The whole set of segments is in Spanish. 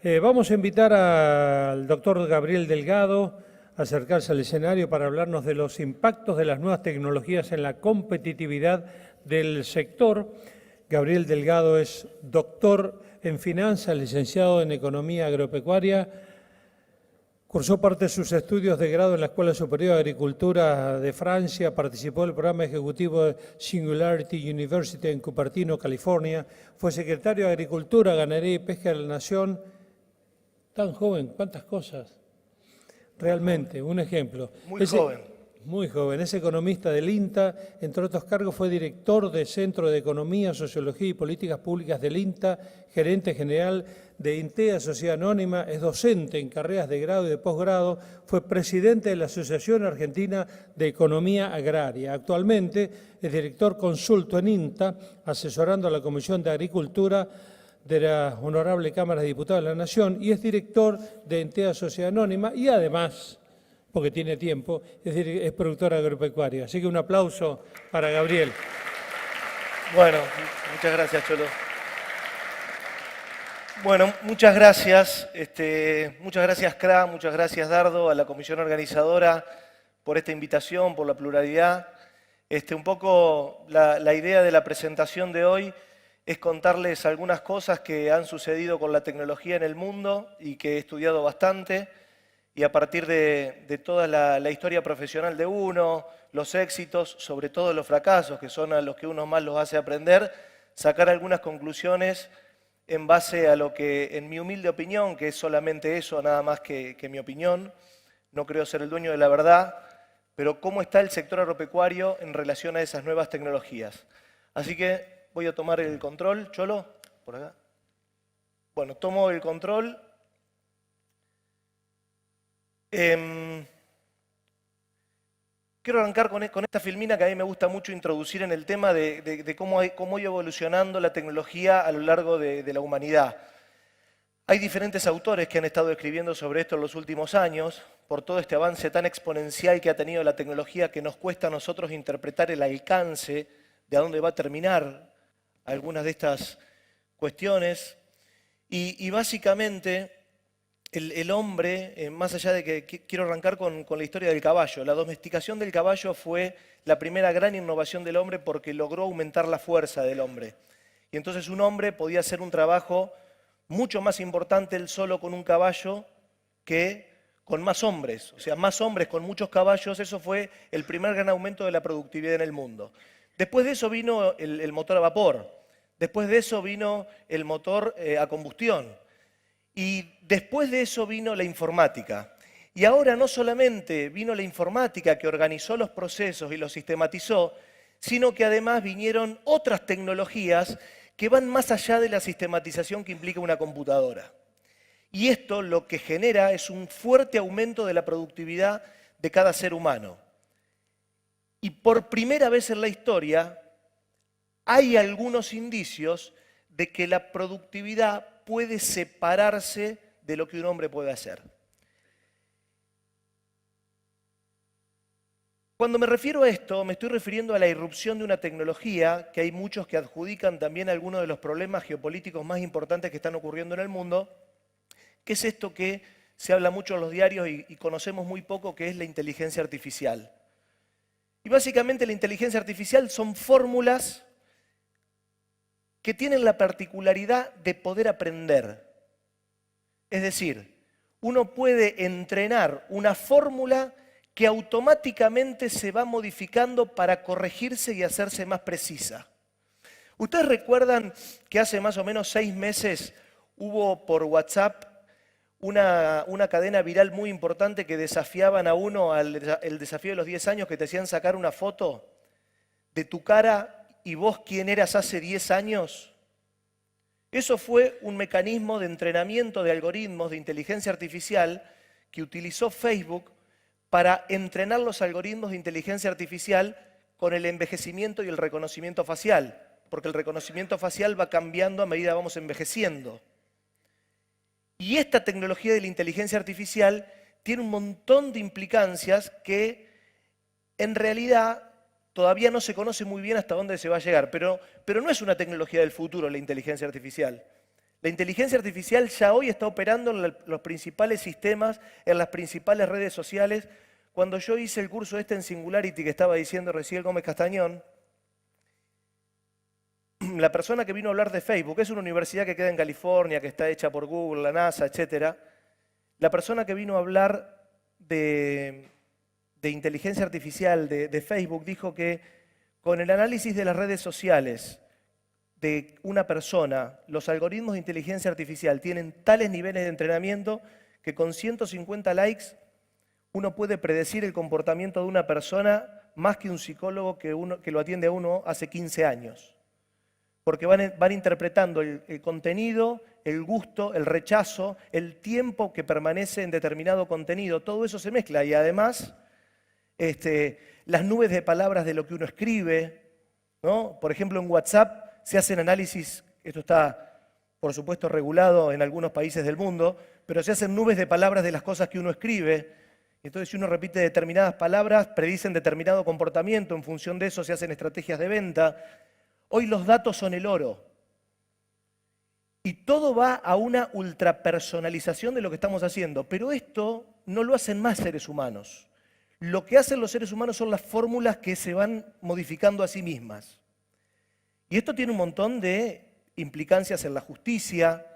Vamos a invitar al doctor Gabriel Delgado a acercarse al escenario para hablarnos de los impactos de las nuevas tecnologías en la competitividad del sector. Gabriel Delgado es doctor en finanzas, licenciado en economía agropecuaria. Cursó parte de sus estudios de grado en la Escuela Superior de Agricultura de Francia, participó del programa ejecutivo de Singularity University en Cupertino, California, fue secretario de Agricultura, Ganadería y Pesca de la Nación. Tan joven, cuántas cosas. Realmente, un ejemplo. Muy joven. Muy joven, es economista del INTA, entre otros cargos fue director del Centro de Economía, Sociología y Políticas Públicas del INTA, gerente general de INTEA, Sociedad Anónima, es docente en carreras de grado y de posgrado, fue presidente de la Asociación Argentina de Economía Agraria. Actualmente es director consulto en INTA, asesorando a la Comisión de Agricultura de la Honorable Cámara de Diputados de la Nación y es director de INTEA, Sociedad Anónima y además, porque tiene tiempo, es productora agropecuaria. Así que un aplauso para Gabriel. Bueno, muchas gracias, Cholo. Bueno, muchas gracias. Muchas gracias, CRA, muchas gracias, Dardo, a la comisión organizadora por esta invitación, por la pluralidad. Un poco la idea de la presentación de hoy es contarles algunas cosas que han sucedido con la tecnología en el mundo y que he estudiado bastante. Y a partir de toda la historia profesional de uno, los éxitos, sobre todo los fracasos, que son a los que uno más los hace aprender, sacar algunas conclusiones en base a lo que, en mi humilde opinión, que es solamente eso, nada más que mi opinión, no creo ser el dueño de la verdad, pero cómo está el sector agropecuario en relación a esas nuevas tecnologías. Así que voy a tomar el control. Cholo, por acá. Bueno, tomo el control. Quiero arrancar con esta filmina que a mí me gusta mucho introducir en el tema de cómo ha ido evolucionando la tecnología a lo largo de la humanidad. Hay diferentes autores que han estado escribiendo sobre esto en los últimos años, por todo este avance tan exponencial que ha tenido la tecnología que nos cuesta a nosotros interpretar el alcance de a dónde va a terminar algunas de estas cuestiones. Y básicamente el hombre, más allá de que quiero arrancar con la historia del caballo, la domesticación del caballo fue la primera gran innovación del hombre porque logró aumentar la fuerza del hombre. Y entonces un hombre podía hacer un trabajo mucho más importante él solo con un caballo que con más hombres. O sea, más hombres con muchos caballos, eso fue el primer gran aumento de la productividad en el mundo. Después de eso vino el motor a vapor, después de eso vino el motor a combustión. Y después de eso vino la informática. Y ahora no solamente vino la informática que organizó los procesos y los sistematizó, sino que además vinieron otras tecnologías que van más allá de la sistematización que implica una computadora. Y esto lo que genera es un fuerte aumento de la productividad de cada ser humano. Y por primera vez en la historia hay algunos indicios de que la productividad puede separarse de lo que un hombre puede hacer. Cuando me refiero a esto, me estoy refiriendo a la irrupción de una tecnología que hay muchos que adjudican también a algunos de los problemas geopolíticos más importantes que están ocurriendo en el mundo, que es esto que se habla mucho en los diarios y conocemos muy poco, que es la inteligencia artificial. Y básicamente la inteligencia artificial son fórmulas que tienen la particularidad de poder aprender. Es decir, uno puede entrenar una fórmula que automáticamente se va modificando para corregirse y hacerse más precisa. ¿Ustedes recuerdan que hace más o menos 6 meses hubo por WhatsApp una cadena viral muy importante que desafiaban a uno el desafío de los 10 años, que te hacían sacar una foto de tu cara y vos quién eras hace 10 años? Eso fue un mecanismo de entrenamiento de algoritmos de inteligencia artificial que utilizó Facebook para entrenar los algoritmos de inteligencia artificial con el envejecimiento y el reconocimiento facial, porque el reconocimiento facial va cambiando a medida que vamos envejeciendo. Y esta tecnología de la inteligencia artificial tiene un montón de implicancias que en realidad todavía no se conoce muy bien hasta dónde se va a llegar, pero no es una tecnología del futuro la inteligencia artificial. La inteligencia artificial ya hoy está operando en los principales sistemas, en las principales redes sociales. Cuando yo hice el curso en Singularity que estaba diciendo recién Gómez Castañón, la persona que vino a hablar de Facebook, es una universidad que queda en California, que está hecha por Google, la NASA, etc. La persona que vino a hablar de inteligencia artificial de Facebook dijo que con el análisis de las redes sociales de una persona, los algoritmos de inteligencia artificial tienen tales niveles de entrenamiento que con 150 likes uno puede predecir el comportamiento de una persona más que un psicólogo que lo atiende a uno hace 15 años. Porque van interpretando el contenido, el gusto, el rechazo, el tiempo que permanece en determinado contenido, todo eso se mezcla y además las nubes de palabras de lo que uno escribe, ¿no? Por ejemplo, en WhatsApp se hacen análisis, esto está por supuesto regulado en algunos países del mundo, pero se hacen nubes de palabras de las cosas que uno escribe. Entonces, si uno repite determinadas palabras, predicen determinado comportamiento, en función de eso se hacen estrategias de venta. Hoy los datos son el oro. Y todo va a una ultrapersonalización de lo que estamos haciendo, pero esto no lo hacen más seres humanos. Lo que hacen los seres humanos son las fórmulas que se van modificando a sí mismas. Y esto tiene un montón de implicancias en la justicia,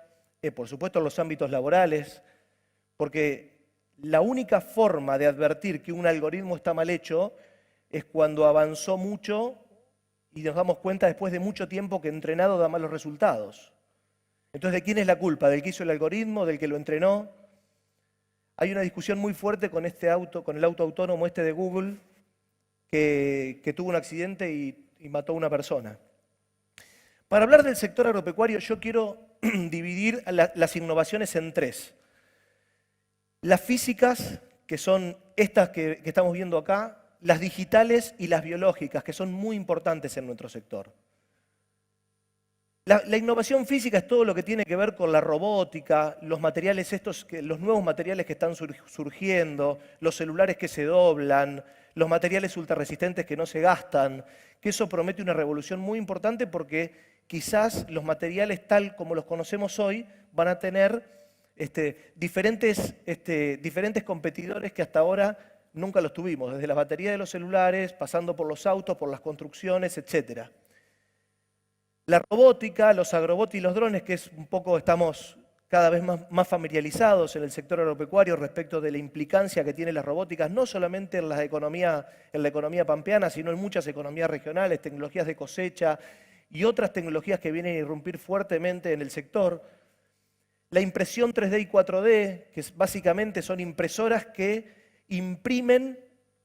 por supuesto en los ámbitos laborales, porque la única forma de advertir que un algoritmo está mal hecho es cuando avanzó mucho y nos damos cuenta después de mucho tiempo que entrenado da malos resultados. Entonces, ¿de quién es la culpa? ¿Del que hizo el algoritmo? ¿Del que lo entrenó? Hay una discusión muy fuerte con con el auto autónomo de Google, que tuvo un accidente y mató a una persona. Para hablar del sector agropecuario, yo quiero dividir las innovaciones en tres. Las físicas, que son estas que estamos viendo acá, las digitales y las biológicas, que son muy importantes en nuestro sector. La innovación física es todo lo que tiene que ver con la robótica, los materiales los nuevos materiales que están surgiendo, los celulares que se doblan, los materiales ultrarresistentes que no se gastan, que eso promete una revolución muy importante porque quizás los materiales tal como los conocemos hoy van a tener diferentes competidores que hasta ahora nunca los tuvimos, desde las baterías de los celulares, pasando por los autos, por las construcciones, etc. La robótica, los agrobots y los drones, que es un poco, estamos cada vez más familiarizados en el sector agropecuario respecto de la implicancia que tienen las robóticas, no solamente en la economía pampeana, sino en muchas economías regionales, tecnologías de cosecha y otras tecnologías que vienen a irrumpir fuertemente en el sector. La impresión 3D y 4D, que básicamente son impresoras que imprimen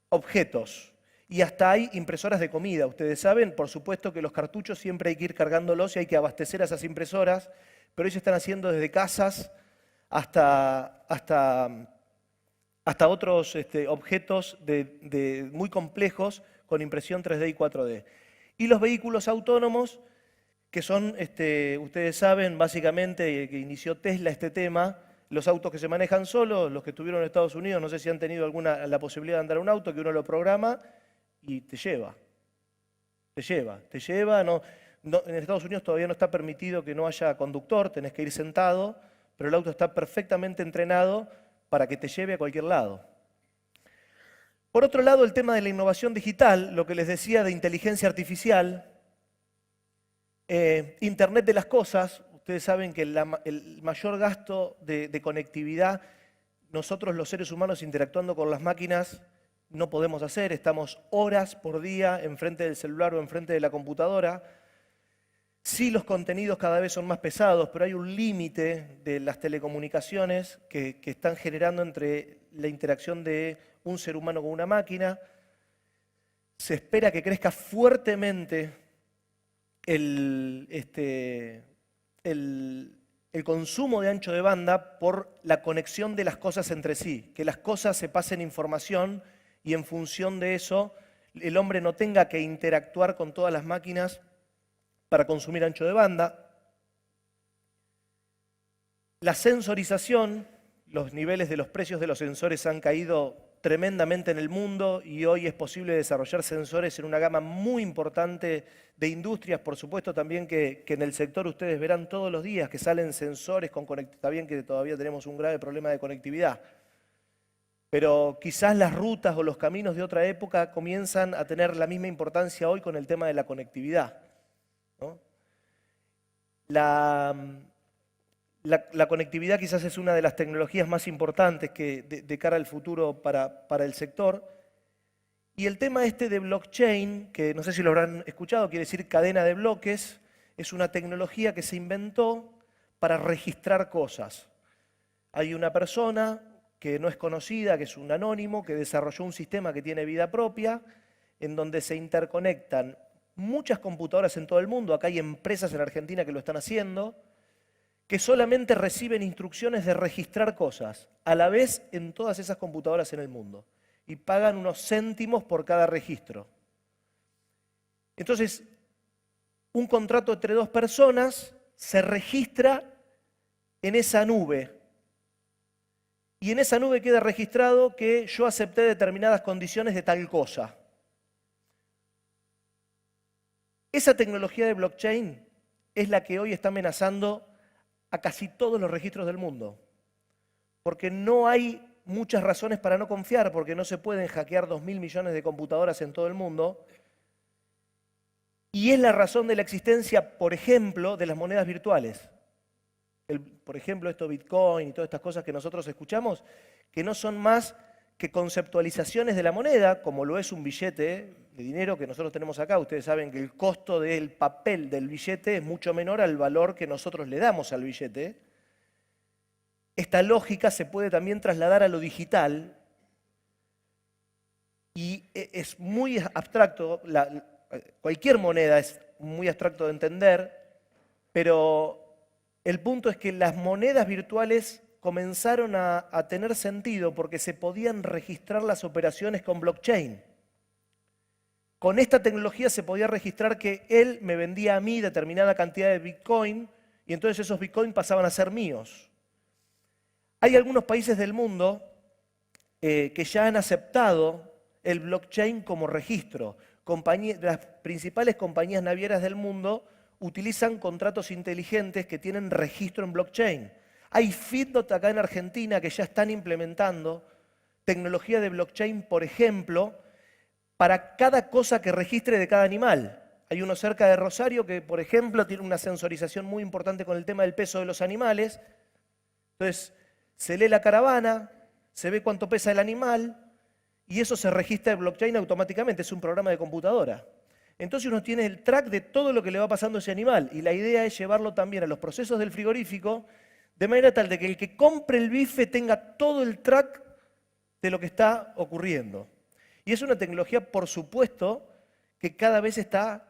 objetos. Y hasta hay impresoras de comida. Ustedes saben, por supuesto que los cartuchos siempre hay que ir cargándolos y hay que abastecer a esas impresoras, pero hoy se están haciendo desde casas hasta otros objetos muy complejos con impresión 3D y 4D. Y los vehículos autónomos, que son, ustedes saben, básicamente, que inició Tesla este tema, los autos que se manejan solos, los que estuvieron en Estados Unidos, no sé si han tenido la posibilidad de andar en un auto, que uno lo programa y te lleva. En Estados Unidos todavía no está permitido que no haya conductor, tenés que ir sentado, pero el auto está perfectamente entrenado para que te lleve a cualquier lado. Por otro lado, el tema de la innovación digital, lo que les decía de inteligencia artificial, Internet de las cosas. Ustedes saben que el mayor gasto de conectividad, nosotros los seres humanos interactuando con las máquinas, no podemos hacer, estamos horas por día enfrente del celular o enfrente de la computadora. Sí, los contenidos cada vez son más pesados, pero hay un límite de las telecomunicaciones que están generando entre la interacción de un ser humano con una máquina. Se espera que crezca fuertemente el consumo de ancho de banda por la conexión de las cosas entre sí, que las cosas se pasen información y en función de eso el hombre no tenga que interactuar con todas las máquinas para consumir ancho de banda. La sensorización, los niveles de los precios de los sensores han caído tremendamente en el mundo y hoy es posible desarrollar sensores en una gama muy importante de industrias, por supuesto también que en el sector ustedes verán todos los días que salen sensores con conectividad. Está bien que todavía tenemos un grave problema de conectividad, pero quizás las rutas o los caminos de otra época comienzan a tener la misma importancia hoy con el tema de la conectividad, ¿no? La conectividad quizás es una de las tecnologías más importantes de cara al futuro para el sector. Y el tema este de blockchain, que no sé si lo habrán escuchado, quiere decir cadena de bloques, es una tecnología que se inventó para registrar cosas. Hay una persona que no es conocida, que es un anónimo, que desarrolló un sistema que tiene vida propia, en donde se interconectan muchas computadoras en todo el mundo. Acá hay empresas en Argentina que lo están haciendo, que solamente reciben instrucciones de registrar cosas, a la vez en todas esas computadoras en el mundo, y pagan unos céntimos por cada registro. Entonces, un contrato entre dos personas se registra en esa nube, y en esa nube queda registrado que yo acepté determinadas condiciones de tal cosa. Esa tecnología de blockchain es la que hoy está amenazando a casi todos los registros del mundo, porque no hay muchas razones para no confiar, porque no se pueden hackear 2.000 millones de computadoras en todo el mundo, y es la razón de la existencia, por ejemplo, de las monedas virtuales. Por ejemplo, esto Bitcoin y todas estas cosas que nosotros escuchamos, que no son más que conceptualizaciones de la moneda, como lo es un billete de dinero que nosotros tenemos acá. Ustedes saben que el costo del papel del billete es mucho menor al valor que nosotros le damos al billete. Esta lógica se puede también trasladar a lo digital y es muy abstracto, cualquier moneda es muy abstracto de entender, pero el punto es que las monedas virtuales comenzaron a tener sentido porque se podían registrar las operaciones con blockchain. Con esta tecnología se podía registrar que él me vendía a mí determinada cantidad de Bitcoin y entonces esos Bitcoin pasaban a ser míos. Hay algunos países del mundo que ya han aceptado el blockchain como registro. Las principales compañías navieras del mundo utilizan contratos inteligentes que tienen registro en blockchain. Hay feedlot acá en Argentina que ya están implementando tecnología de blockchain, por ejemplo, para cada cosa que registre de cada animal. Hay uno cerca de Rosario que, por ejemplo, tiene una sensorización muy importante con el tema del peso de los animales. Entonces, se lee la caravana, se ve cuánto pesa el animal y eso se registra en blockchain automáticamente. Es un programa de computadora. Entonces uno tiene el track de todo lo que le va pasando a ese animal y la idea es llevarlo también a los procesos del frigorífico de manera tal de que el que compre el bife tenga todo el track de lo que está ocurriendo. Y es una tecnología, por supuesto, que cada vez está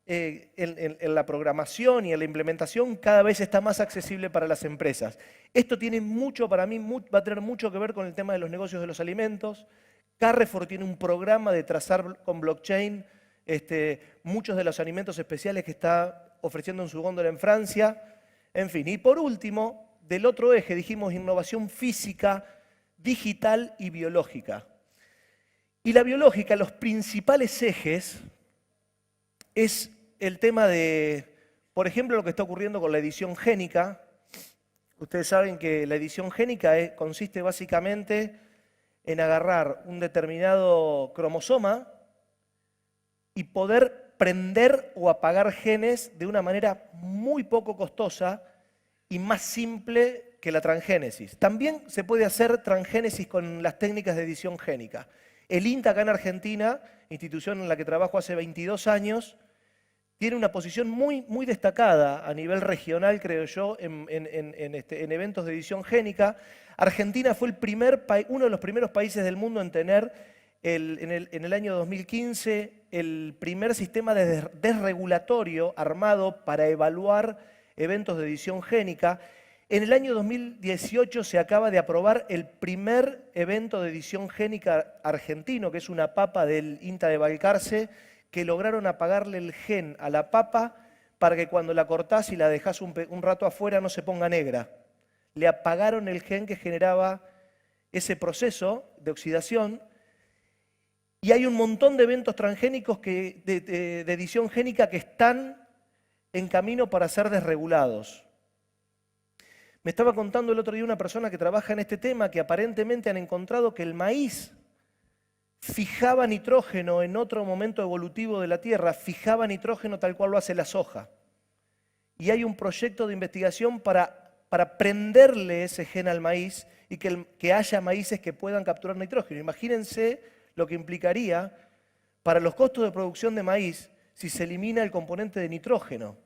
en la programación y en la implementación, cada vez está más accesible para las empresas. Esto tiene mucho, para mí, va a tener mucho que ver con el tema de los negocios de los alimentos. Carrefour tiene un programa de trazar con blockchain muchos de los alimentos especiales que está ofreciendo en su góndola en Francia. En fin, y por último, del otro eje dijimos innovación física, digital y biológica. Y la biológica, los principales ejes, es el tema de, por ejemplo, lo que está ocurriendo con la edición génica. Ustedes saben que la edición génica consiste básicamente en agarrar un determinado cromosoma y poder prender o apagar genes de una manera muy poco costosa y más simple que la transgénesis. También se puede hacer transgénesis con las técnicas de edición génica. El INTA acá en Argentina, institución en la que trabajo hace 22 años, tiene una posición muy destacada a nivel regional, creo yo, en eventos de edición génica. Argentina fue uno de los primeros países del mundo en tener en el año 2015 el primer sistema desregulatorio armado para evaluar eventos de edición génica. En el año 2018 se acaba de aprobar el primer evento de edición génica argentino, que es una papa del INTA de Balcarce, que lograron apagarle el gen a la papa para que cuando la cortás y la dejás un rato afuera no se ponga negra. Le apagaron el gen que generaba ese proceso de oxidación y hay un montón de eventos transgénicos de edición génica que están en camino para ser desregulados. Me estaba contando el otro día una persona que trabaja en este tema que aparentemente han encontrado que el maíz fijaba nitrógeno en otro momento evolutivo de la Tierra, fijaba nitrógeno tal cual lo hace la soja. Y hay un proyecto de investigación para prenderle ese gen al maíz y que haya maíces que puedan capturar nitrógeno. Imagínense lo que implicaría para los costos de producción de maíz si se elimina el componente de nitrógeno,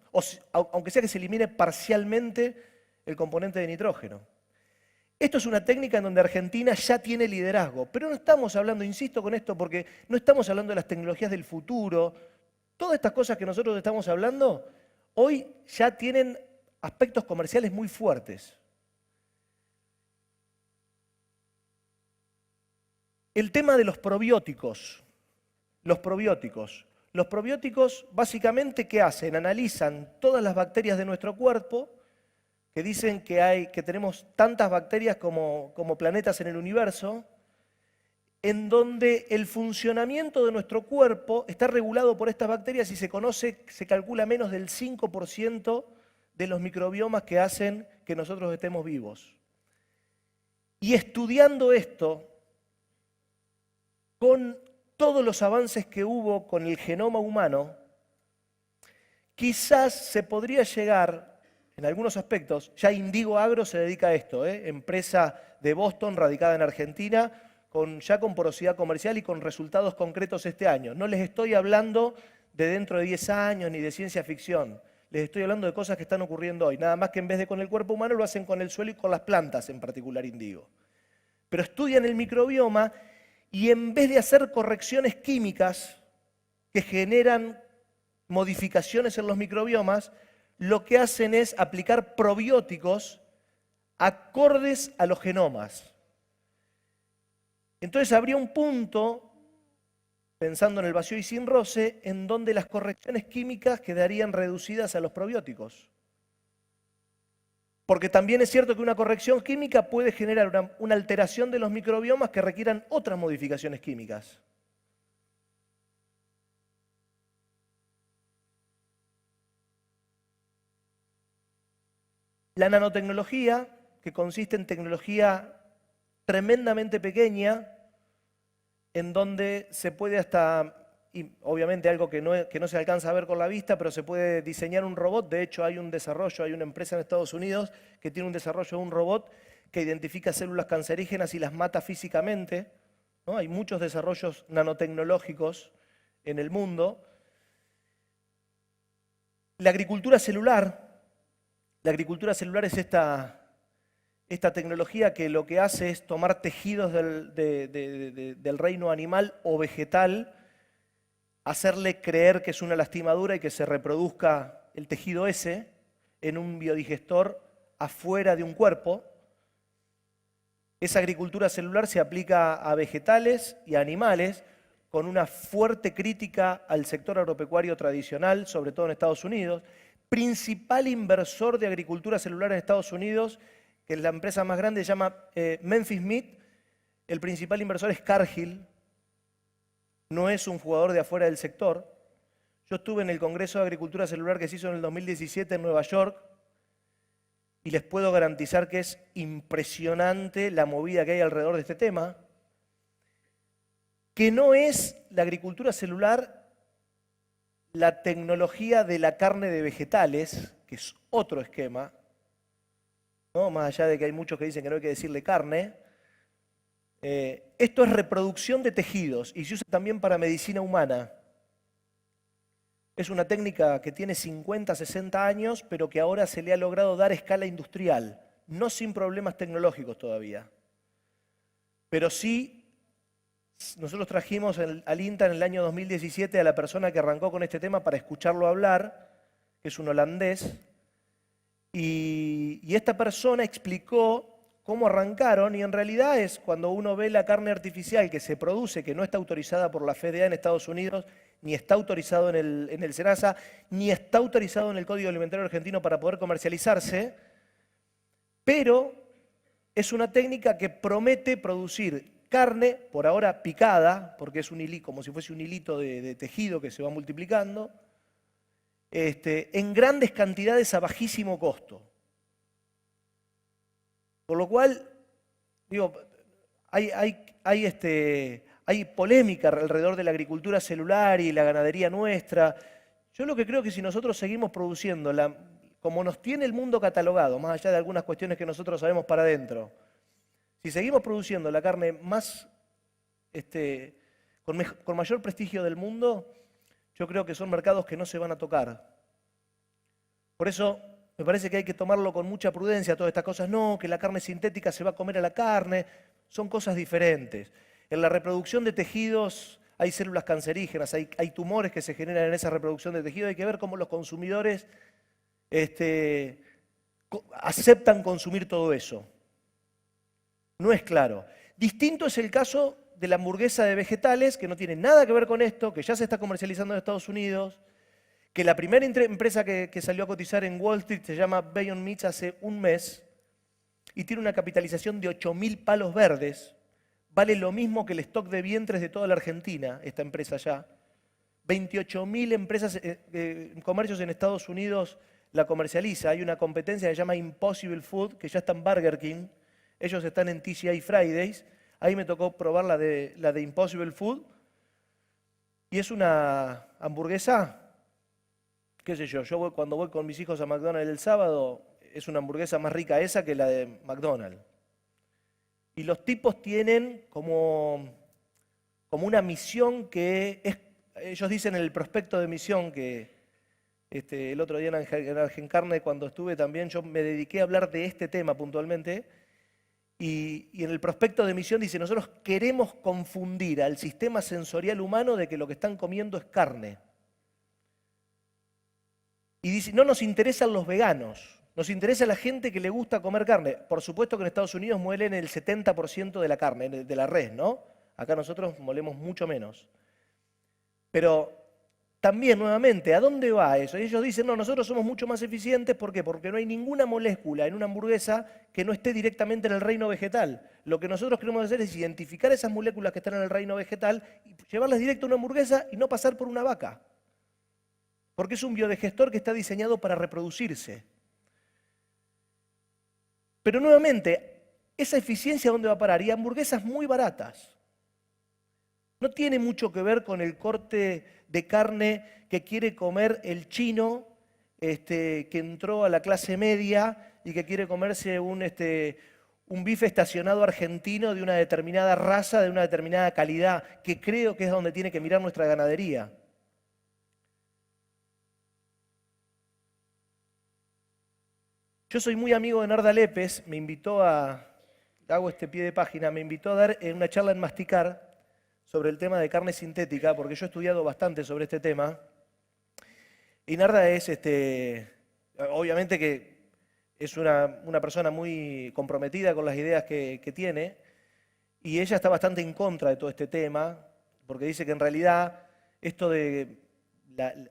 aunque sea que se elimine parcialmente el componente de nitrógeno. Esto es una técnica en donde Argentina ya tiene liderazgo, pero no estamos hablando, insisto con esto, porque no estamos hablando de las tecnologías del futuro. Todas estas cosas que nosotros estamos hablando hoy ya tienen aspectos comerciales muy fuertes. El tema de los probióticos. Los probióticos. Los probióticos básicamente, ¿qué hacen? Analizan todas las bacterias de nuestro cuerpo, que dicen que tenemos tantas bacterias como planetas en el universo, en donde el funcionamiento de nuestro cuerpo está regulado por estas bacterias y se calcula menos del 5% de los microbiomas que hacen que nosotros estemos vivos. Y estudiando esto, con todos los avances que hubo con el genoma humano, quizás se podría llegar, en algunos aspectos, ya Indigo Agro se dedica a esto, empresa de Boston radicada en Argentina, ya con porosidad comercial y con resultados concretos este año. No les estoy hablando de dentro de 10 años ni de ciencia ficción, les estoy hablando de cosas que están ocurriendo hoy, nada más que en vez de con el cuerpo humano lo hacen con el suelo y con las plantas, en particular Indigo. Pero estudian el microbioma y en vez de hacer correcciones químicas que generan modificaciones en los microbiomas, lo que hacen es aplicar probióticos acordes a los genomas. Entonces habría un punto, pensando en el vacío y sin roce, en donde las correcciones químicas quedarían reducidas a los probióticos. Porque también es cierto que una corrección química puede generar una alteración de los microbiomas que requieran otras modificaciones químicas. La nanotecnología, que consiste en tecnología tremendamente pequeña, en donde se puede y obviamente algo que no se alcanza a ver con la vista, pero se puede diseñar un robot. De hecho, hay una empresa en Estados Unidos que tiene un desarrollo de un robot que identifica células cancerígenas y las mata físicamente, ¿no? Hay muchos desarrollos nanotecnológicos en el mundo. La agricultura celular es esta tecnología que lo que hace es tomar tejidos del reino animal o vegetal, hacerle creer que es una lastimadura y que se reproduzca el tejido ese en un biodigestor afuera de un cuerpo. Esa agricultura celular se aplica a vegetales y a animales con una fuerte crítica al sector agropecuario tradicional, sobre todo en Estados Unidos. Principal inversor de agricultura celular en Estados Unidos, que es la empresa más grande, se llama Memphis Meat. El principal inversor es Cargill. No es un jugador de afuera del sector. Yo estuve en el Congreso de Agricultura Celular que se hizo en el 2017 en Nueva York y les puedo garantizar que es impresionante la movida que hay alrededor de este tema, que no es la agricultura celular la tecnología de la carne de vegetales, que es otro esquema, ¿no? Más allá de que hay muchos que dicen que no hay que decirle carne. Esto es reproducción de tejidos y se usa también para medicina humana. Es una técnica que tiene 50, 60 años, pero que ahora se le ha logrado dar escala industrial, no sin problemas tecnológicos todavía. Pero sí, nosotros trajimos al INTA en el año 2017 a la persona que arrancó con este tema para escucharlo hablar, que es un holandés, y esta persona explicó cómo arrancaron, y en realidad es cuando uno ve la carne artificial que se produce, que no está autorizada por la FDA en Estados Unidos, ni está autorizado en el SENASA, ni está autorizado en el Código Alimentario Argentino para poder comercializarse, pero es una técnica que promete producir carne, por ahora picada, porque es un hilito, como si fuese un hilito de tejido que se va multiplicando, en grandes cantidades a bajísimo costo. Por lo cual, digo, hay polémica alrededor de la agricultura celular y la ganadería nuestra. Yo lo que creo que si nosotros seguimos produciendo, como nos tiene el mundo catalogado, más allá de algunas cuestiones que nosotros sabemos para adentro, si seguimos produciendo la carne más, con mayor prestigio del mundo, yo creo que son mercados que no se van a tocar. Por eso me parece que hay que tomarlo con mucha prudencia, todas estas cosas. No, que la carne sintética se va a comer a la carne, son cosas diferentes. En la reproducción de tejidos hay células cancerígenas, hay tumores que se generan en esa reproducción de tejido. Hay que ver cómo los consumidores aceptan consumir todo eso. No es claro. Distinto es el caso de la hamburguesa de vegetales, que no tiene nada que ver con esto, que ya se está comercializando en Estados Unidos, que la primera empresa que salió a cotizar en Wall Street se llama Beyond Meat hace un mes y tiene una capitalización de 8.000 palos verdes. Vale lo mismo que el stock de vientres de toda la Argentina, esta empresa ya. 28.000 empresas, comercios en Estados Unidos la comercializa. Hay una competencia que se llama Impossible Food, que ya está en Burger King. Ellos están en TGI Fridays. Ahí me tocó probar la de Impossible Food. Y es una hamburguesa, qué sé yo, cuando voy con mis hijos a McDonald's el sábado, es una hamburguesa más rica esa que la de McDonald's. Y los tipos tienen como una misión que es, ellos dicen en el prospecto de misión que el otro día en Argencarne cuando estuve también, yo me dediqué a hablar de este tema puntualmente, y en el prospecto de misión dice, nosotros queremos confundir al sistema sensorial humano de que lo que están comiendo es carne. Y dice, no nos interesan los veganos, nos interesa la gente que le gusta comer carne. Por supuesto que en Estados Unidos muelen el 70% de la carne, de la res, ¿no? Acá nosotros molemos mucho menos. Pero también, nuevamente, ¿a dónde va eso? Y ellos dicen, no, nosotros somos mucho más eficientes. ¿Por qué? Porque no hay ninguna molécula en una hamburguesa que no esté directamente en el reino vegetal. Lo que nosotros queremos hacer es identificar esas moléculas que están en el reino vegetal y llevarlas directo a una hamburguesa y no pasar por una vaca. Porque es un biodigestor que está diseñado para reproducirse. Pero nuevamente, esa eficiencia ¿dónde va a parar? Y hamburguesas muy baratas. No tiene mucho que ver con el corte de carne que quiere comer el chino que entró a la clase media y que quiere comerse un bife estacionado argentino de una determinada raza, de una determinada calidad, que creo que es donde tiene que mirar nuestra ganadería. Yo soy muy amigo de Narda Lépez, me invitó hago este pie de página, me invitó a dar una charla en Masticar sobre el tema de carne sintética, porque yo he estudiado bastante sobre este tema. Y Narda es, obviamente que es una persona muy comprometida con las ideas que tiene, y ella está bastante en contra de todo este tema, porque dice que en realidad esto de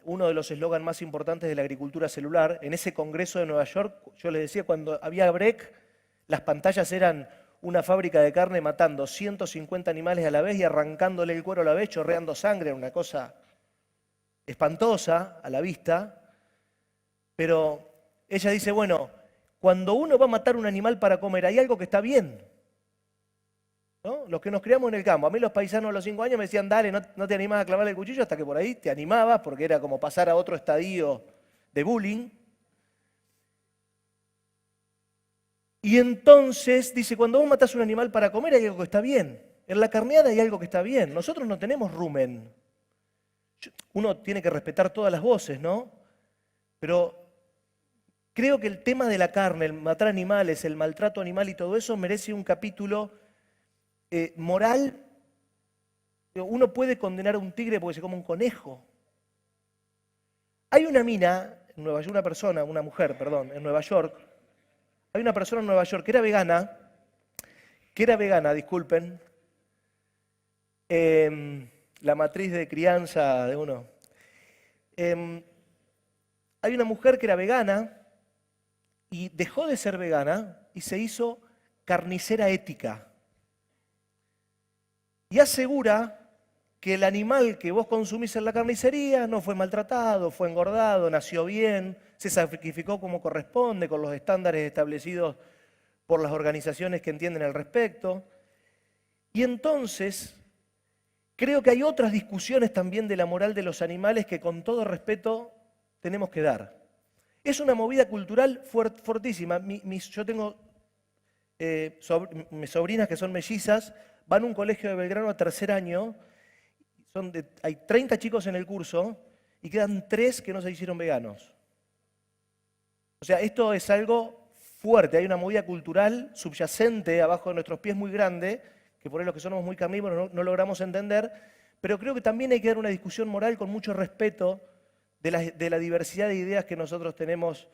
uno de los eslogans más importantes de la agricultura celular, en ese congreso de Nueva York, yo les decía, cuando había break, las pantallas eran una fábrica de carne matando 150 animales a la vez y arrancándole el cuero a la vez, chorreando sangre, una cosa espantosa a la vista. Pero ella dice, bueno, cuando uno va a matar un animal para comer, hay algo que está bien, ¿no? Los que nos criamos en el campo, a mí los paisanos a los 5 años me decían, dale, no te animás a clavarle el cuchillo, hasta que por ahí te animabas, porque era como pasar a otro estadio de bullying. Y entonces, dice, cuando vos matás un animal para comer hay algo que está bien. En la carneada hay algo que está bien. Nosotros no tenemos rumen. Uno tiene que respetar todas las voces, ¿no? Pero creo que el tema de la carne, el matar animales, el maltrato animal y todo eso merece un capítulo moral. Uno puede condenar a un tigre porque se come un conejo. Hay una mina, en Nueva York, una mujer, en Nueva York. Hay una persona en Nueva York que era vegana, disculpen, la matriz de crianza de uno. Hay una mujer que era vegana y dejó de ser vegana y se hizo carnicera ética. Y asegura que el animal que vos consumís en la carnicería no fue maltratado, fue engordado, nació bien, se sacrificó como corresponde, con los estándares establecidos por las organizaciones que entienden al respecto. Y entonces, creo que hay otras discusiones también de la moral de los animales que con todo respeto tenemos que dar. Es una movida cultural fuertísima. Yo tengo mis sobrinas que son mellizas, van a un colegio de Belgrano a tercer año, hay 30 chicos en el curso y quedan 3 que no se hicieron veganos. O sea, esto es algo fuerte, hay una movida cultural subyacente abajo de nuestros pies muy grande, que por ahí los que somos muy carnívoros no logramos entender, pero creo que también hay que dar una discusión moral con mucho respeto de la diversidad de ideas que nosotros tenemos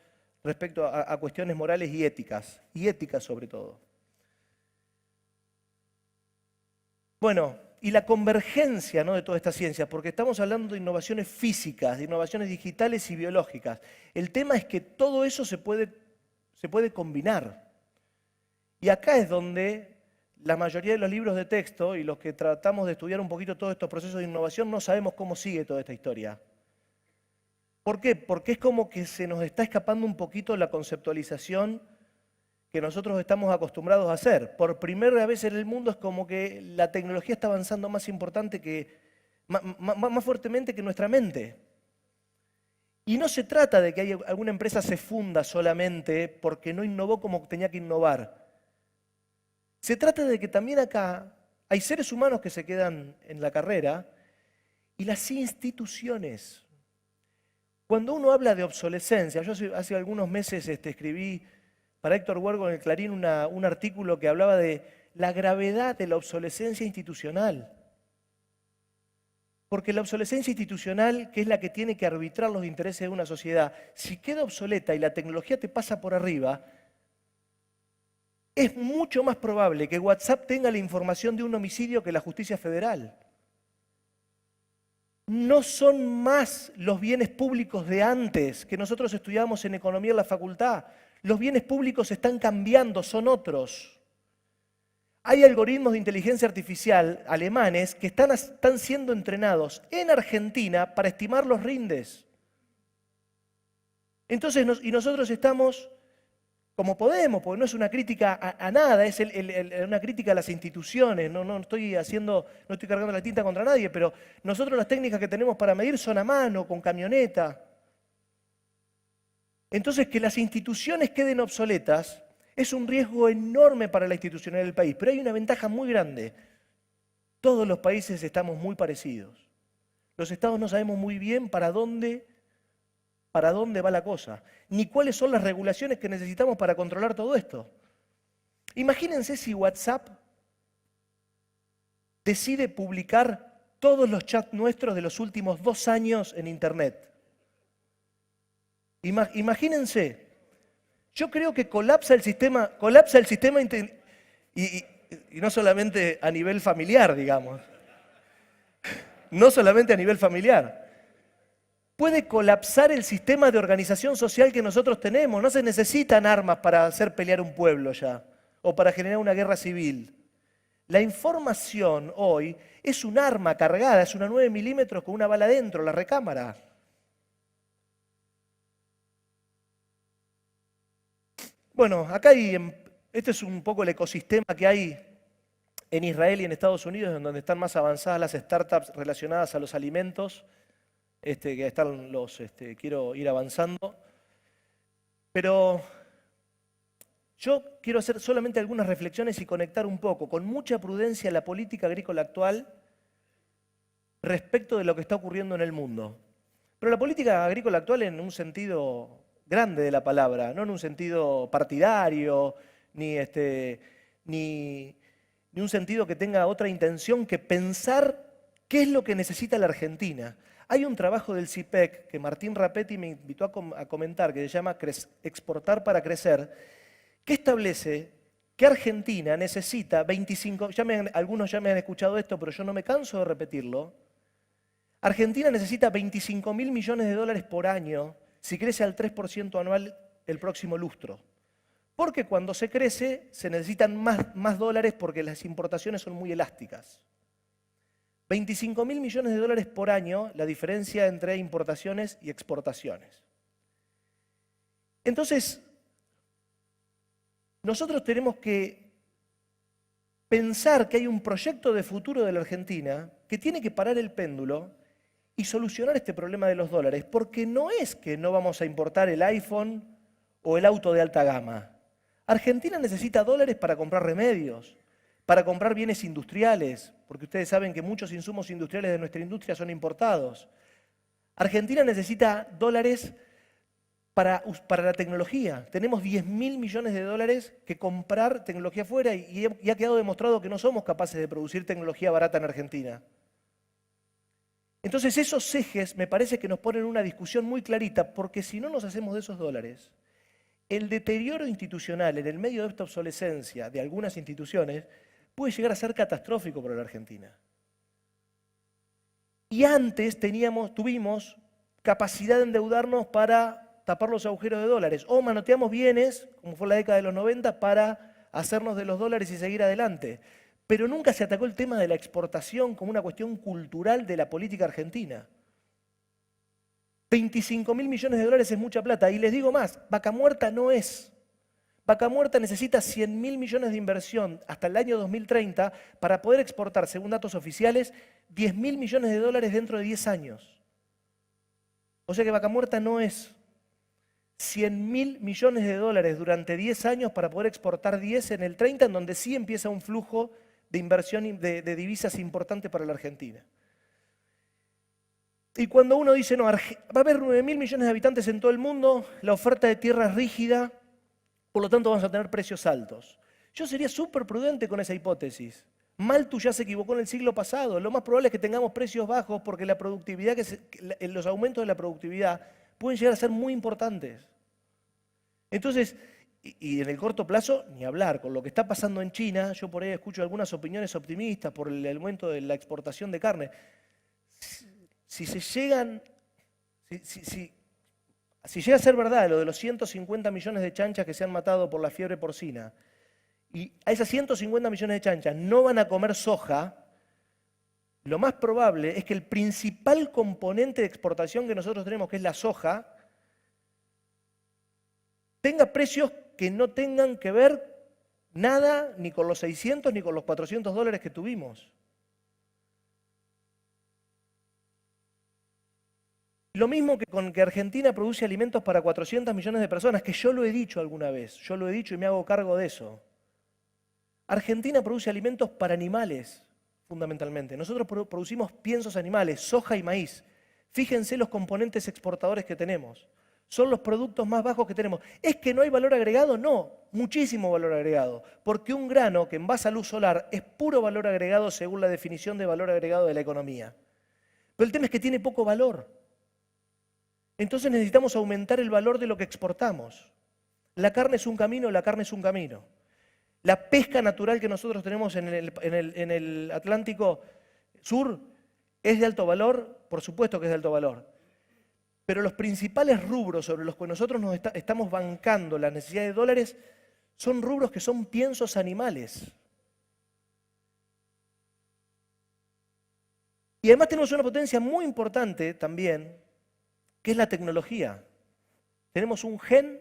respecto a cuestiones morales y éticas sobre todo. Bueno, y la convergencia, ¿no?, de toda esta ciencia, porque estamos hablando de innovaciones físicas, de innovaciones digitales y biológicas. El tema es que todo eso se puede combinar. Y acá es donde la mayoría de los libros de texto y los que tratamos de estudiar un poquito todos estos procesos de innovación no sabemos cómo sigue toda esta historia. ¿Por qué? Porque es como que se nos está escapando un poquito la conceptualización que nosotros estamos acostumbrados a hacer. Por primera vez en el mundo es como que la tecnología está avanzando más fuertemente que nuestra mente. Y no se trata de que alguna empresa se funda solamente porque no innovó como tenía que innovar. Se trata de que también acá hay seres humanos que se quedan en la carrera y las instituciones. Cuando uno habla de obsolescencia, yo hace algunos meses escribí para Héctor Huergo en el Clarín un artículo que hablaba de la gravedad de la obsolescencia institucional. Porque la obsolescencia institucional, que es la que tiene que arbitrar los intereses de una sociedad, si queda obsoleta y la tecnología te pasa por arriba, es mucho más probable que WhatsApp tenga la información de un homicidio que la justicia federal. No son más los bienes públicos de antes, que nosotros estudiábamos en economía en la facultad. Los bienes públicos están cambiando, son otros. Hay algoritmos de inteligencia artificial alemanes que están siendo entrenados en Argentina para estimar los rindes. Entonces, nosotros estamos como podemos, porque no es una crítica a nada, es una crítica a las instituciones. No estoy cargando la tinta contra nadie, pero nosotros las técnicas que tenemos para medir son a mano, con camioneta. Entonces, que las instituciones queden obsoletas es un riesgo enorme para la institucionalidad del país, pero hay una ventaja muy grande. Todos los países estamos muy parecidos. Los estados no sabemos muy bien para dónde va la cosa, ni cuáles son las regulaciones que necesitamos para controlar todo esto. Imagínense si WhatsApp decide publicar todos los chats nuestros de los últimos 2 años en Internet. Imagínense, yo creo que colapsa el sistema y no solamente a nivel familiar, digamos. No solamente a nivel familiar. Puede colapsar el sistema de organización social que nosotros tenemos. No se necesitan armas para hacer pelear un pueblo ya, o para generar una guerra civil. La información hoy es un arma cargada, es una 9 milímetros con una bala dentro, la recámara. Bueno, acá este es un poco el ecosistema que hay en Israel y en Estados Unidos, en donde están más avanzadas las startups relacionadas a los alimentos. Quiero ir avanzando. Pero yo quiero hacer solamente algunas reflexiones y conectar un poco, con mucha prudencia, la política agrícola actual respecto de lo que está ocurriendo en el mundo. Pero la política agrícola actual en un sentido grande de la palabra, no en un sentido partidario, ni un sentido que tenga otra intención que pensar qué es lo que necesita la Argentina. Hay un trabajo del CIPEC que Martín Rapetti me invitó a comentar, que se llama Exportar para Crecer, que establece que Argentina necesita 25, algunos ya me han escuchado esto, pero yo no me canso de repetirlo. Argentina necesita 25.000 millones de dólares por año si crece al 3% anual el próximo lustro. Porque cuando se crece se necesitan más dólares porque las importaciones son muy elásticas. 25.000 millones de dólares por año la diferencia entre importaciones y exportaciones. Entonces, nosotros tenemos que pensar que hay un proyecto de futuro de la Argentina que tiene que parar el péndulo y solucionar este problema de los dólares, porque no es que no vamos a importar el iPhone o el auto de alta gama. Argentina necesita dólares para comprar remedios, para comprar bienes industriales, porque ustedes saben que muchos insumos industriales de nuestra industria son importados. Argentina necesita dólares para la tecnología. Tenemos 10.000 millones de dólares que comprar tecnología afuera y ha quedado demostrado que no somos capaces de producir tecnología barata en Argentina. Entonces esos ejes me parece que nos ponen una discusión muy clarita, porque si no nos hacemos de esos dólares, el deterioro institucional en el medio de esta obsolescencia de algunas instituciones puede llegar a ser catastrófico para la Argentina. Y antes tuvimos capacidad de endeudarnos para tapar los agujeros de dólares, o manoteamos bienes, como fue la década de los 90, para hacernos de los dólares y seguir adelante. Pero nunca se atacó el tema de la exportación como una cuestión cultural de la política argentina. 25.000 millones de dólares es mucha plata. Y les digo más, Vaca Muerta no es. Vaca Muerta necesita 100.000 millones de inversión hasta el año 2030 para poder exportar, según datos oficiales, 10.000 millones de dólares dentro de 10 años. O sea que Vaca Muerta no es. 100.000 millones de dólares durante 10 años para poder exportar 10 en el 30, en donde sí empieza un flujo de inversión de divisas importante para la Argentina. Y cuando uno dice, no, va a haber 9.000 millones de habitantes en todo el mundo, la oferta de tierra es rígida, por lo tanto vamos a tener precios altos. Yo sería súper prudente con esa hipótesis. Malthus ya se equivocó en el siglo pasado. Lo más probable es que tengamos precios bajos porque la productividad, los aumentos de la productividad pueden llegar a ser muy importantes. Entonces, y en el corto plazo, ni hablar. Con lo que está pasando en China, yo por ahí escucho algunas opiniones optimistas por el aumento de la exportación de carne. Si llega a ser verdad lo de los 150 millones de chanchas que se han matado por la fiebre porcina, y a esas 150 millones de chanchas no van a comer soja, lo más probable es que el principal componente de exportación que nosotros tenemos, que es la soja, tenga precios que no tengan que ver nada ni con los 600 ni con los 400 dólares que tuvimos. Lo mismo que con que Argentina produce alimentos para 400 millones de personas, que yo lo he dicho alguna vez, yo lo he dicho y me hago cargo de eso. Argentina produce alimentos para animales, fundamentalmente. Nosotros producimos piensos animales, soja y maíz. Fíjense los componentes exportadores que tenemos. Son los productos más bajos que tenemos. ¿Es que no hay valor agregado? No, muchísimo valor agregado. Porque un grano que envasa luz solar es puro valor agregado según la definición de valor agregado de la economía. Pero el tema es que tiene poco valor. Entonces necesitamos aumentar el valor de lo que exportamos. La carne es un camino, la carne es un camino. La pesca natural que nosotros tenemos en el Atlántico Sur es de alto valor, por supuesto que es de alto valor. Pero los principales rubros sobre los que nosotros nos estamos bancando la necesidad de dólares son rubros que son piensos animales. Y además tenemos una potencia muy importante también, que es la tecnología. Tenemos un gen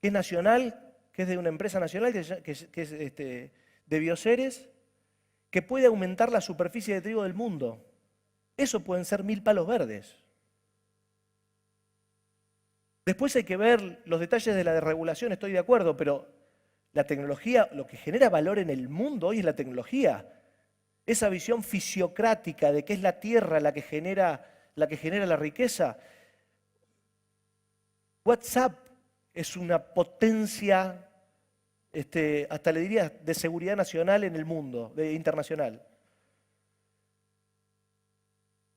que es nacional, que es de una empresa nacional, que es de Bioceres, que puede aumentar la superficie de trigo del mundo. Eso pueden ser 1000 palos verdes. Después hay que ver los detalles de la desregulación, estoy de acuerdo, pero la tecnología, lo que genera valor en el mundo hoy es la tecnología. Esa visión fisiocrática de que es la tierra la que genera la riqueza. WhatsApp es una potencia, hasta le diría, de seguridad nacional en el mundo, internacional.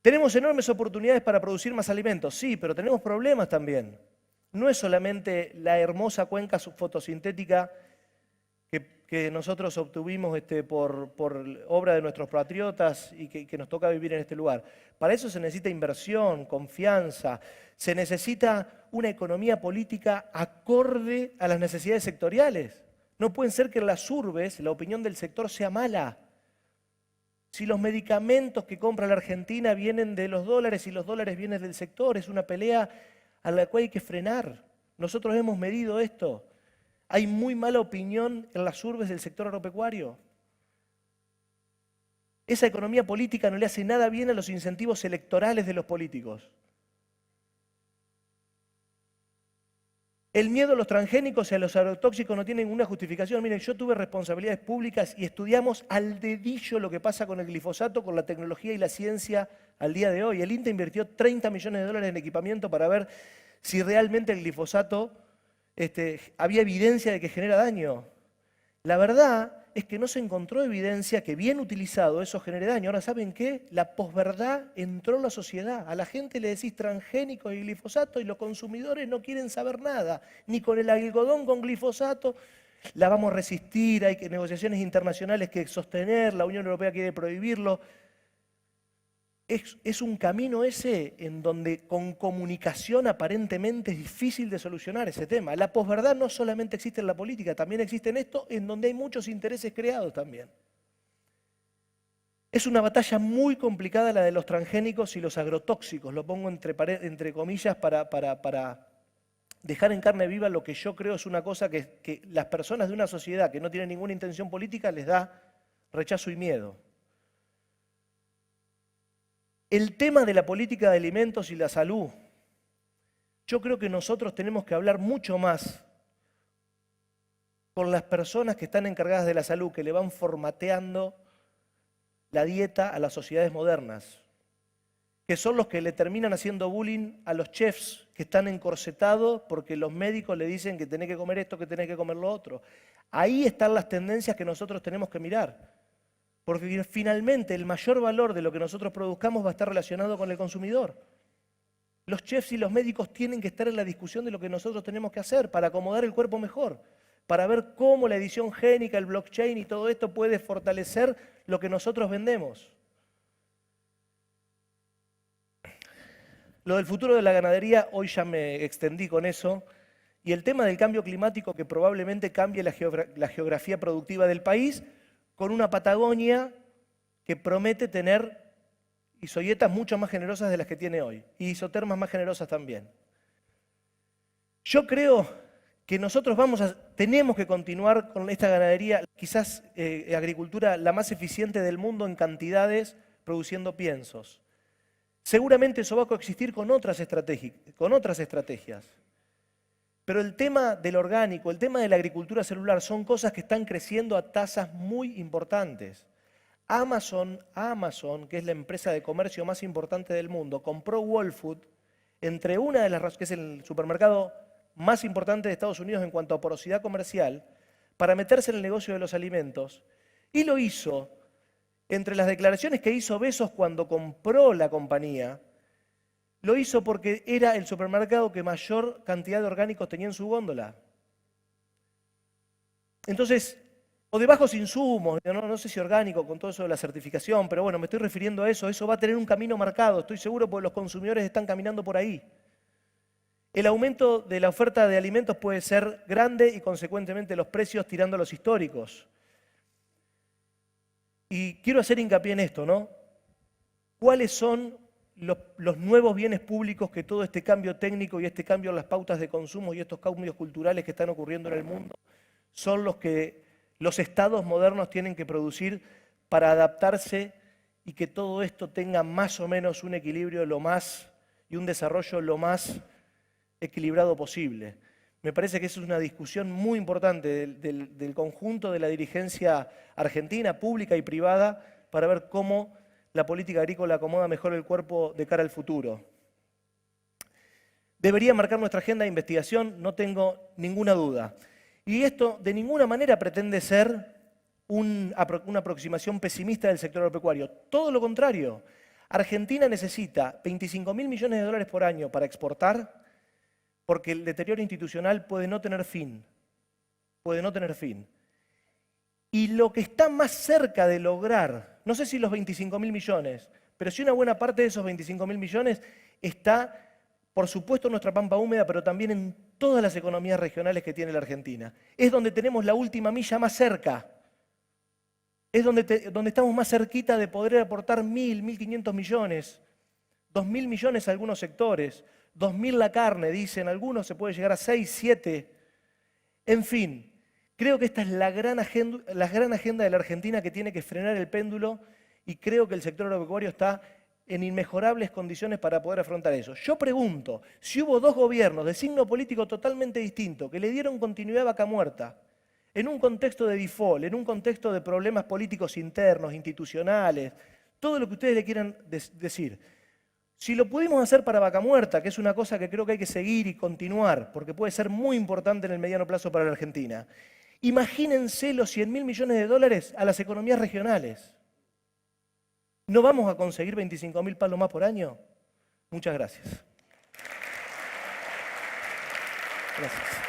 Tenemos enormes oportunidades para producir más alimentos, sí, pero tenemos problemas también. No es solamente la hermosa cuenca fotosintética que nosotros obtuvimos por obra de nuestros patriotas y que nos toca vivir en este lugar. Para eso se necesita inversión, confianza, se necesita una economía política acorde a las necesidades sectoriales. No puede ser que en las urbes la opinión del sector sea mala. Si los medicamentos que compra la Argentina vienen de los dólares y los dólares vienen del sector, es una pelea a la cual hay que frenar. Nosotros hemos medido esto. Hay muy mala opinión en las urbes del sector agropecuario. Esa economía política no le hace nada bien a los incentivos electorales de los políticos. El miedo a los transgénicos y a los agrotóxicos no tiene ninguna justificación. Miren, yo tuve responsabilidades públicas y estudiamos al dedillo lo que pasa con el glifosato, con la tecnología y la ciencia al día de hoy. El INTA invirtió 30 millones de dólares en equipamiento para ver si realmente el glifosato había evidencia de que genera daño. La verdad es que no se encontró evidencia que bien utilizado eso genere daño. Ahora, ¿saben qué? La posverdad entró en la sociedad. A la gente le decís transgénicos y glifosato y los consumidores no quieren saber nada. Ni con el algodón con glifosato la vamos a resistir, hay negociaciones internacionales que sostener, la Unión Europea quiere prohibirlo. Es un camino ese en donde con comunicación aparentemente es difícil de solucionar ese tema. La posverdad no solamente existe en la política, también existe en esto, en donde hay muchos intereses creados también. Es una batalla muy complicada la de los transgénicos y los agrotóxicos, lo pongo entre comillas para dejar en carne viva lo que yo creo es una cosa que las personas de una sociedad que no tiene ninguna intención política les da rechazo y miedo. El tema de la política de alimentos y la salud, yo creo que nosotros tenemos que hablar mucho más con las personas que están encargadas de la salud, que le van formateando la dieta a las sociedades modernas, que son los que le terminan haciendo bullying a los chefs que están encorsetados porque los médicos le dicen que tenés que comer esto, que tenés que comer lo otro. Ahí están las tendencias que nosotros tenemos que mirar. Porque finalmente el mayor valor de lo que nosotros produzcamos va a estar relacionado con el consumidor. Los chefs y los médicos tienen que estar en la discusión de lo que nosotros tenemos que hacer para acomodar el cuerpo mejor, para ver cómo la edición génica, el blockchain y todo esto puede fortalecer lo que nosotros vendemos. Lo del futuro de la ganadería, hoy ya me extendí con eso, y el tema del cambio climático que probablemente cambie la geografía productiva del país, con una Patagonia que promete tener isoyetas mucho más generosas de las que tiene hoy, y isotermas más generosas también. Yo creo que nosotros tenemos que continuar con esta ganadería, quizás agricultura la más eficiente del mundo en cantidades, produciendo piensos. Seguramente eso va a coexistir con otras estrategias. Pero el tema del orgánico, el tema de la agricultura celular son cosas que están creciendo a tasas muy importantes. Amazon, que es la empresa de comercio más importante del mundo, compró Whole Foods, que es el supermercado más importante de Estados Unidos en cuanto a porosidad comercial, para meterse en el negocio de los alimentos. Y lo hizo, entre las declaraciones que hizo Bezos cuando compró la compañía, lo hizo porque era el supermercado que mayor cantidad de orgánicos tenía en su góndola. Entonces, o de bajos insumos, no sé si orgánico con todo eso de la certificación, pero bueno, me estoy refiriendo a eso va a tener un camino marcado, estoy seguro porque los consumidores están caminando por ahí. El aumento de la oferta de alimentos puede ser grande y consecuentemente los precios tirando a los históricos. Y quiero hacer hincapié en esto, ¿no? ¿Cuáles son los nuevos bienes públicos que todo este cambio técnico y este cambio en las pautas de consumo y estos cambios culturales que están ocurriendo en el mundo son los que los estados modernos tienen que producir para adaptarse y que todo esto tenga más o menos un equilibrio y un desarrollo lo más equilibrado posible? Me parece que esa es una discusión muy importante del conjunto de la dirigencia argentina, pública y privada, para ver cómo la política agrícola acomoda mejor el cuerpo de cara al futuro. Debería marcar nuestra agenda de investigación, no tengo ninguna duda. Y esto de ninguna manera pretende ser una aproximación pesimista del sector agropecuario. Todo lo contrario. Argentina necesita 25.000 millones de dólares por año para exportar, porque el deterioro institucional puede no tener fin. Y lo que está más cerca de lograr, no sé si los 25.000 millones, pero sí una buena parte de esos 25.000 millones está, por supuesto, en nuestra pampa húmeda, pero también en todas las economías regionales que tiene la Argentina. Es donde tenemos la última milla más cerca. Es donde estamos más cerquita de poder aportar 1.000, 1.500 millones, 2.000 millones a algunos sectores, 2.000 la carne, dicen algunos, se puede llegar a 6, 7. En fin, creo que esta es la gran agenda de la Argentina que tiene que frenar el péndulo y creo que el sector agropecuario está en inmejorables condiciones para poder afrontar eso. Yo pregunto, si hubo dos gobiernos de signo político totalmente distinto que le dieron continuidad a Vaca Muerta, en un contexto de default, en un contexto de problemas políticos internos, institucionales, todo lo que ustedes le quieran decir. Si lo pudimos hacer para Vaca Muerta, que es una cosa que creo que hay que seguir y continuar, porque puede ser muy importante en el mediano plazo para la Argentina, imagínense los 100.000 millones de dólares a las economías regionales. ¿No vamos a conseguir 25.000 palos más por año? Muchas gracias. Gracias.